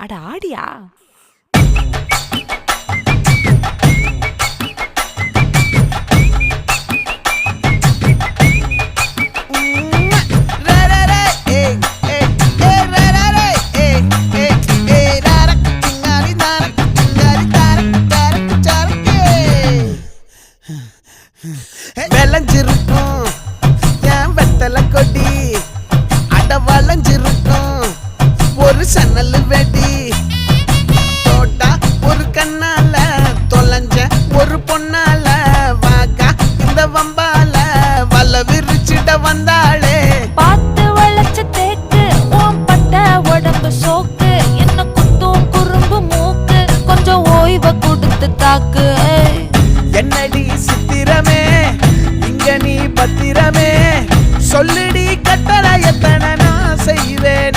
அட ஆடியா? விளைஞ்சிருக்கும் என் வெத்தலை கொடி, அட வளைஞ்சிருக்கும் ஒரு சன்னல் வெடி. தோட்டா ஒரு கண்ணால தொலைஞ்ச ஒரு பொண்ணால வாக்கா இந்த வம்பால வல விரிச்சிட வந்தாளே. பார்த்து வளைச்ச தேக்கு ஓம் பட்ட உடம்பு சோக்கு, என்ன குத்தும் குறும்பு மூக்கு, கொஞ்சம் ஓய்வை கொடுத்து தாக்கு. என்னடி சித்திரமே இங்க நீ பத்திரமே, சொல்லுடி கட்டளை எத்தனை நான் செய்வேன்.